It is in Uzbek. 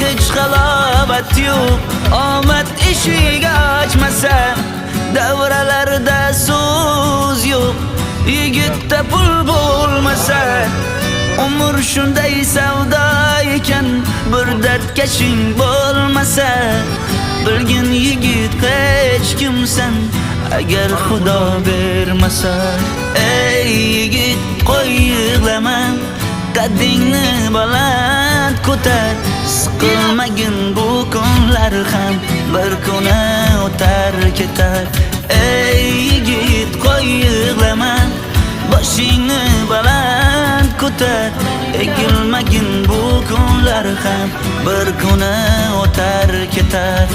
hech halovat yo'q, omad eshigi ochmasa, davralarda so'z yo'q, yigitda pul bo'lmasa. Umr shunday savdo ekan, bir dardkashing bo'lmasa, bilgin yigit hech kimsan agar Xudo bermasa. Ey yigit, qo'y yig'lama, qaddingni baland ko'tar, siqilmagin bu kunlar ham bir kuni o'tar ketar. Ey yigit, qo'y yig'lama, boshingni baland ko'tar, egilmagin bu kunlar ham bir kuni o'tar ketar.